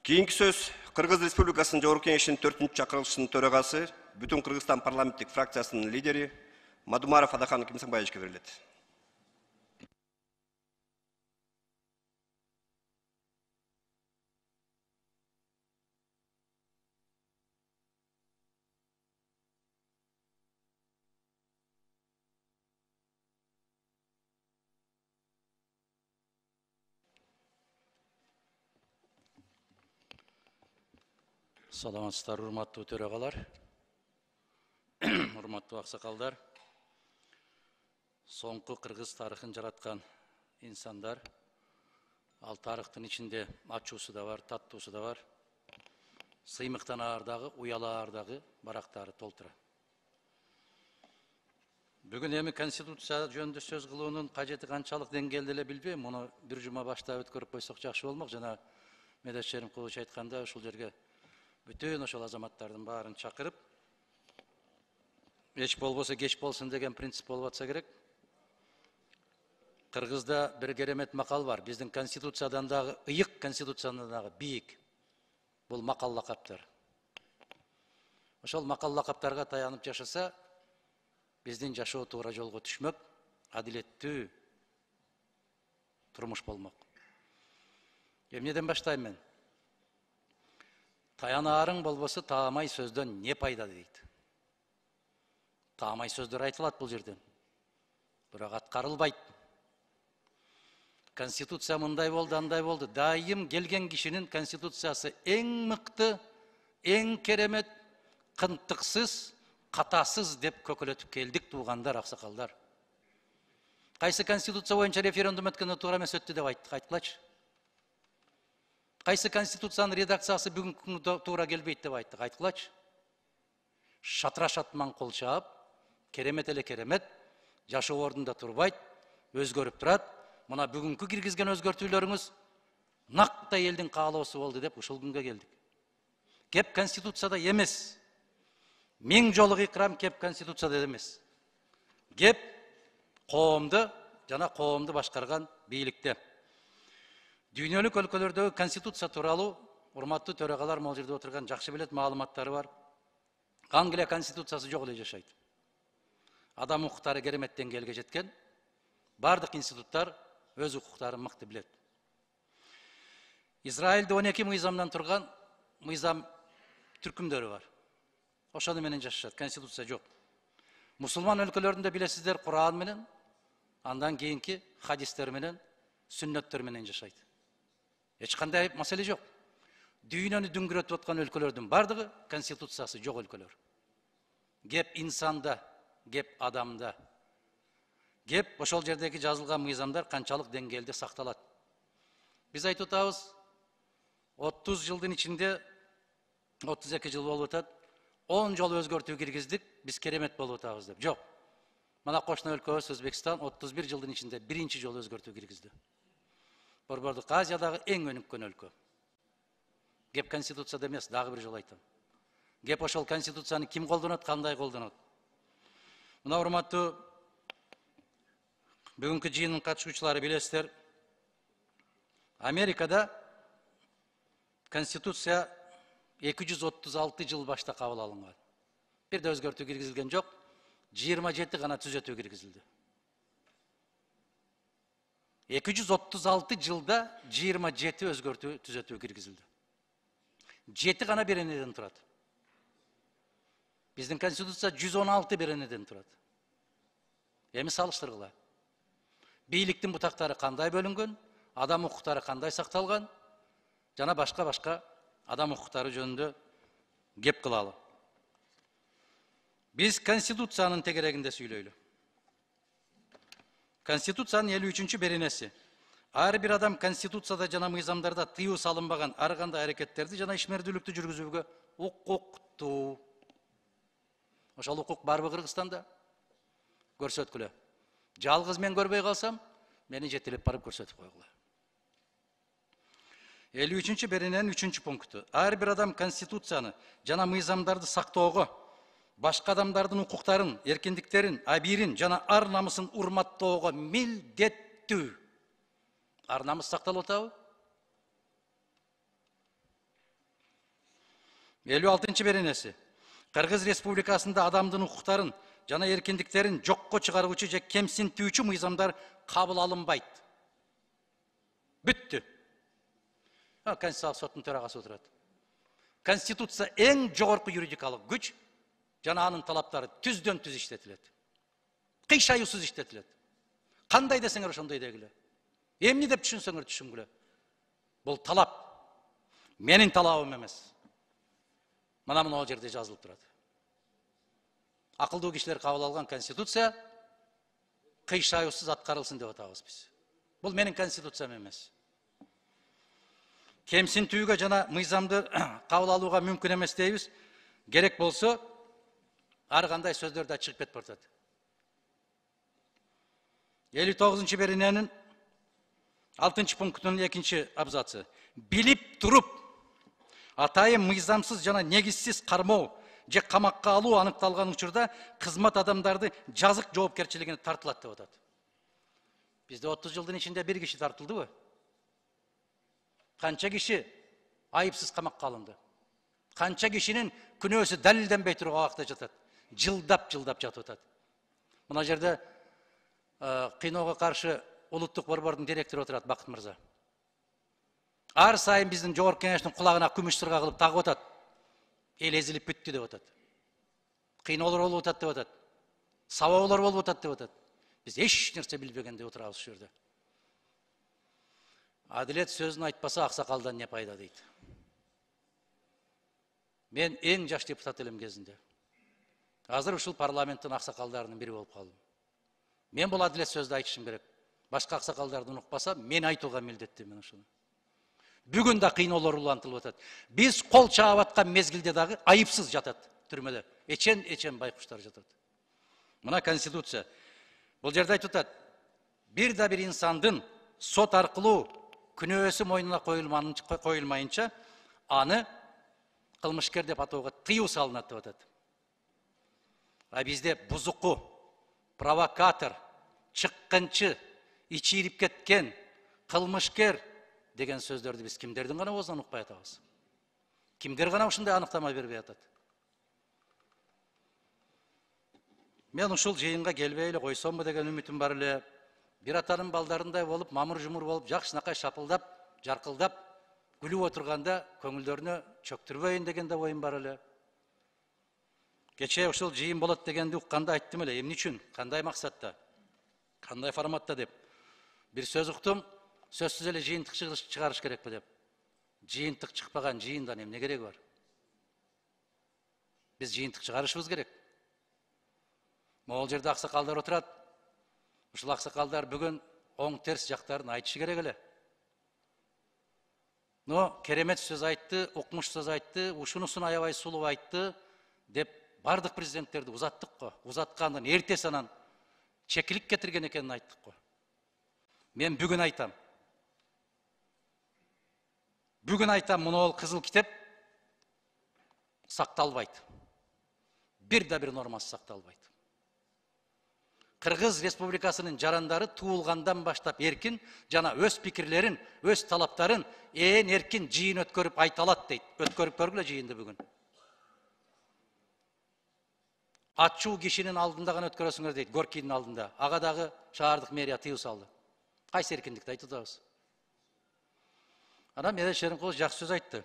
Keyinki söz Kırgız Республикасынын Жогорку Кеңешинин 4-чакырылышынын төрагасы, Бүтүн Кыргызстан парламенттик фракциясынын лидери Мадумаров Адахан Кимсанбаевичке берилет. Саламатсыздар, урматтуу төрагалар, урматтуу аксакалдар, соңку кыргыз тарыхын жараткан инсандар, ал тарыхтын ичинде ачуусу да бар, таттуусу да бар, сыймыктан аардагы, уялаардагы барактары толтура. Бүгүн эми конституция жөнүндө сөз кылуунун кажети канчалык деңгээлде эле билбейм, муну бир жума баштап өткөрүп койсок жакшы болмок. Жана Медешерим Кулуч айтканда, ушул жерге бүтүн ошол азаматтардын баарын чакырып, эч болбосо кеч болсун деген принцип болуп атса керек. Кыргызда бир керемет макал бар. Биздин конституциядан дагы ыйык, конституциядан дагы бийик. Бул макал лакаптар. Ошол макал лакаптарга таянып жашаса, биздин жашоо туура жолго түшмөк, адилеттүү турмуш болмок. Эмнеден баштайм мен? Таянаарың болбосо таамай сөздөн не пайда дейт. Таамай сөздөр айтылат бул жерден. Бирок аткарылбайт. Конституция мындай болду, андай болду. Дайым келген кишинин конституциясы эң мыкты, эң керемет, кынтыксыз, катасыз деп көкөлөтүп келдик туугандар, аксакалдар. Кайсы конституция боюнча референдум өткөндө туура эмес өттү деп айткылачы. Кайсы конституциянын редакциясы бүгүнкү күндө туура келбейт деп айттык, айткылачы. Шатыраш атман кол чаап, керемет эле керемет, жашоо ордунда турбайт, өзгөрүп турат. Мына бүгүнкү киргизген өзгөртүүлөрүңүз накта элдин каалоосу болду деп ушул күнгө келдик. Кеп конституцияда эмес. Миң жолу кыйкырам, кеп конституцияда эмес. Кеп коомду жана коомду башкарган бийликте. Дүйнөлүк өлкөлөрдөгү конституция тууралуу урматтуу төрагалар могул жерде отурган жакшы билет, маалыматтары бар. Англия конституциясы жок эле жашайт. Адам укуктары керемет деңгээлге жеткен. Бардык институттар өз укуктарын мыкты билет. Израилде 12 мыйзамдан турган мыйзам түркүмдөрү бар. Ошону менен жашашат, конституция жок. Мусулман өлкөлөрүндө билесиздер Куран менен, андан кийинки хадистер менен, сүннөттөр менен жашайт. Эч кандай маселе жок. Дүйнөнү дүңгүрөтүп аткан өлкөлөрдүн бардыгы конституциясы жок өлкөлөр. Кеп инсанда, кеп адамда. Кеп ошол жердеги жазылган мыйзамдар канчалык деңгээлде сакталат. Биз айтып атабыз, 30 жылдын ичинде 32 жыл болуп атат. 10 жол өзгөртүү киргиздик, биз керемет болуп атабыз деп. Жок. Мына кошуна өлкөбүз Өзбекстан 31 жылдын ичинде биринчи жол өзгөртүү киргизди. Борбордук Азиядагы эң өнүккөн өлкө. Кеп конституцияда эмес, дагы бир жол айтам. Кеп ошол конституцияны ким колдонот, кандай колдонот? Мына урматтуу бүгүнкү жыйындын катышуучулары билесиздер, Америкада конституция 236 жыл башта кабыл алынган. Бир да өзгөртүү киргизилген жок, 27 гана түзөтүү киргизилди. 236 жылда 27 өзгөртүү түзөтүү киргизилди. 7 гана беренеден турат. Биздин конституция 116 беренеден турат. Эми салыштыргыла. Бийликтин бутактары кандай бөлүнгөн, адам укуктары кандай сакталган, жана башка адам укуктары жөнүндө кеп кылалы. Биз конституциянын тегерегинде сүйлөйлү. Конституциянын 53-чү беренеси. Ар бир адам конституцияда жана мыйзамдарда тыюу салынбаган ар кандай аракеттерди жана ишмердүүлүктү жүргүзүүгө укуктуу. Ошол укук барбы Кыргызстанда? Көрсөткүлө. Жалгыз мен көрбөй калсам, мени жетелеп барып көрсөтүп койгула. 53-чү берененин 3-чү пункту. Ар бир адам конституцияны жана мыйзамдарды сактоого, башка адамдардын укуктарын, эркиндиктерин, абийирин жана ар намысын урматтоого милдеттүү. Ар намыс сакталып атабы? 56 беренеси. Кыргыз Республикасында адамдын укуктарын жана эркиндиктерин жокко чыгаруучу же кемсинтүүчү мыйзамдар кабыл алынбайт. Бүттү. Конституциялык соттун төрагасы отурат. Конституция эң жогорку юридикалык күч жана анын талаптары түздөн түз иштетилет. Кыйшаюусуз иштетилет. Кандай десеңер ошондой дегиле. Эмне деп түшүнсөңөр түшүнгүлө. Бул талап менин талабым эмес. Мына мына жерде жазылып турат. Акылдуу кишилер кабыл алган конституция кыйшаюусуз аткарылсын деп атабыз биз. Бул менин конституциям эмес. Кемсинтүүгө жана мыйзамды кабыл алууга мүмкүн эмес дейбиз. Керек болсо ар кандай сөздөр да чыгып кетип атат. 59 берененин 6 пунктунун 2 абзацы. Билип туруп атайын мыйзамсыз жана негизсиз кармоо же камакка алуу аныкталган учурда кызмат адамдарды жазык жоопкерчилигине тартылат деп атат. Бизде 30 жылдын ичинде бир киши тартылдыбы? Канча киши айыпсыз камакка алынды? Канча кишинин күнөөсү далилденбей туруп абакта жатат? Жылдап жатып атат. Мына жерде кыйноого каршы улуттук борбордун директору отурат, Бакыт мырза. Ар сайын биздин жогорку кеңештин кулагына күмүш сырга кылып тагып атат. Эл эзилип бүттү деп атат. Кыйноолор болуп атат деп атат. Сабоолор болуп атат деп атат. Биз эч нерсе билбегенде отурабыз ушул жерде. Адилет сөзүн айтпаса аксакалдан не пайда дейт. Мен эң жаш депутат элем кезинде. Азыр ушул парламенттин аксакалдарынын бири болуп калдым. Мен бул адилет сөздү айтышым керек. Башка аксакалдардын укпаса, мен айтууга милдеттимин ушуну. Бүгүн да кыйноолор улантылып атат. Биз кол чаап аткан мезгилде дагы айыпсыз жатат түрмөдө. Эчен байкуштар жатат. Мына конституция. Бул жерде айтып атат. Бир да бир инсандын сот аркылуу күнөөсү мойнуна коюлмайынча аны кылмышкер деп атоого тыюу салынат деп атат. А бизде бузуку, провокатор, чыккынчы, ичи ирип кеткен, кылмышкер деген сөздөрдү биз кимдердин гана оозунан укпай атабыз? Кимдер гана ушундай аныктама бербей атат? Мен ушул жыйынга келбей эле койсомбу деген үмүтүм бар эле. Бир атанын балдарындай болуп, мамыр-жумур болуп, жакшынакай шапылдап, жаркылдап, күлүп отурганда көңүлдөрүнө чөктүрбөйүн деген да оюм бар эле. Кечээ ушул жыйын болот дегенди укканда айттым эле. Эмне үчүн? Кандай максатта? Кандай форматта деп? Бир сөз уктум, сөзсүз эле жыйынтык чыгарыш керекпи деп. Жыйынтык чыкпаган жыйындан эмне кереги бар? Биз жыйынтык чыгарышыбыз керек. Могул жерде аксакалдар отурат. Ушул аксакалдар бүгүн оң терс жактарын айтышы керек эле. Но керемет сөз айтты, укмуш сөз айтты, ушунусун аябай сулуу айтты деп бардык президенттерди узаттык го. Узаткандан эртеси анан чекилик кетирген экенин айттык го. Мен бүгүн айтам. Бүгүн айтам, мына кызыл китеп сакталбайт. Бир да бир нормасы сакталбайт. Кыргыз Республикасынын жарандары туулгандан баштап эркин жана өз пикирлерин, өз талаптарын эркин жыйын өткөрүп айта алат дейт. Өткөрүп көргүлө жыйынды бүгүн. Ачуу кишинин алдында гана өткөрөсүңөр дейт, Горкийдин алдында. Ага дагы шаардык мэрия тыюу салды. Кайсы эркиндикти айтып атабыз? Анан Медет Шеримкулов жакшы сөз айтты.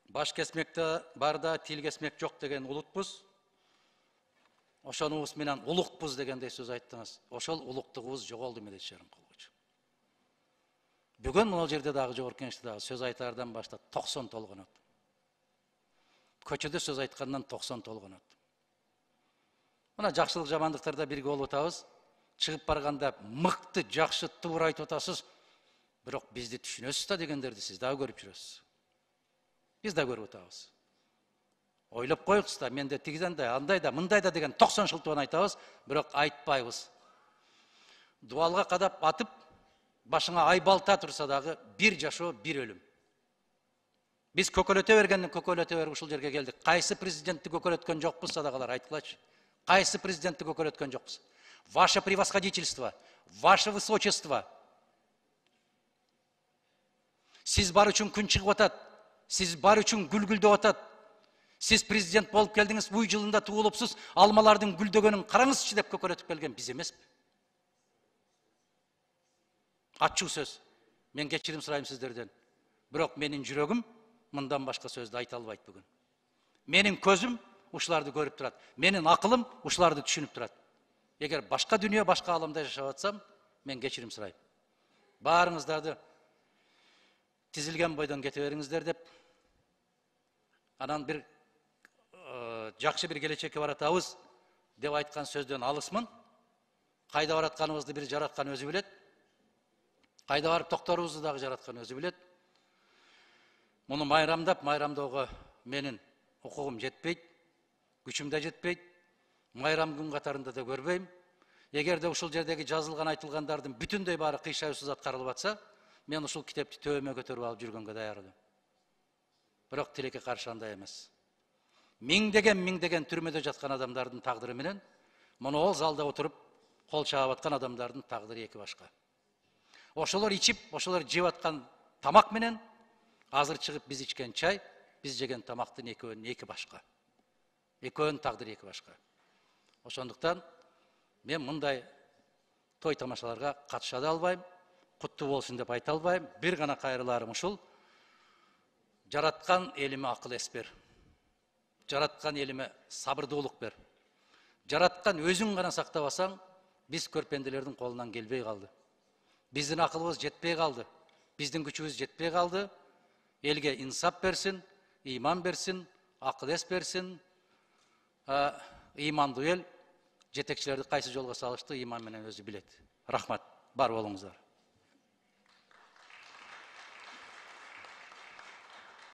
Баш кесмекте барда тил кесмек жок деген улутпуз. Ошонубуз менен улукпуз дегендей сөз айттыңыз. Ошол улуктугубуз жоголду Медет Шеримкулович. Бүгүн могул жерде дагы жогорку кеңеште дагы сөз айтаардан баштап 90 толгонот. Көчөдө сөз айткандан 90 толгонот. Мына жакшылык жамандыктарда бирге болуп атабыз. Чыгып барганда мыкты, жакшы, туура айтып атасыз. Бирок бизди түшүнөсүз да дегендерди сиз дагы көрүп жүрөсүз. Биз да көрүп атабыз. Ойлоп коюңуз да, менде тигиден да, андай да, мындай да деген 90 шылтыбан айтабыз, бирок айтпайбыз. Дуалга кадап атып, башыңа ай балта турса дагы бир жашоо, бир өлүм. Биз көкөлөтө бергенден көкөлөтө берип ушул жерге келдик. Кайсы президентти көкөлөткөн жокпуз садагалар айткылачы. Кайсы президентти көкөлөткөн жокпуз? Ваше превосходительство, ваше высочество. Сиз бар үчүн күн чыгып атат. Siz бар üçün gül-gülde atat. Siz prezident болып келдіңіз, bu жылында туылыпсыз, almalardың gülдөгөнün қараңызшы деп көкөретіп келген біз емес пе? Açık söz. Men geçirim sırayım sizlerden. Bırak menin жүрегім mından başka sözde ayta albaydı bugün. Menin közüm uşulardı görüp durat. Menin akılım uşulardı düşünüp durat. Eğer başka dünya, başka alamda yaşavatsam, men geçirim sırayım. Bağırыңыздарды tizilgen boydan getiriveringizler dep, anan bir жақсы bir gelecekке baratабыз деп айтқан сөзден алысмын. Қайда баратқанымызды бір жаратқан өзі білет. Қайда барып тоқтарыбызды дағы жаратқан өзі білет. Мұны майрамдауға менің құқығым жетпейді, күшім де жетпейді. Майрам күн қатарында да көрбеймін. Егер де ушул жердегі жазылған айтылғандардың бүтіндей бары қишайсыз атқарылып атса, мен ушул китепти төбөмө көтөрүп алып жүргөнгө даярдым. Бирок тилекке каршы андай эмес. Миңдеген түрмөдө жаткан адамдардын тагдыры менен муну ол залда отуруп кол чаап аткан адамдардын тагдыры эки башка. Ошолор ичип, ошолор жеп аткан тамак менен азыр чыгып биз ичкен чай, биз жеген тамактын экөөнүн эки башка. Экөөнүн тагдыры эки башка. Ошондуктан мен мындай той тамашаларга катыша да албайм, куттуу болсун деп айта албайм. Бир гана кайрыларым ушул: жараткан элиме акыл эс бер. Жараткан элиме сабырдуулук бер. Жараткан өзүң гана сактабасаң, биз көрпенделердин колунан келбей калды. Биздин акылыбыз жетпей калды. Биздин күчүбүз жетпей калды. Элге инсап берсин, иман берсин, акыл эс берсин. Имандуу эл жетекчилерди кайсы жолго салышты иман менен өзү билет. Рахмат, бар болуңуздар.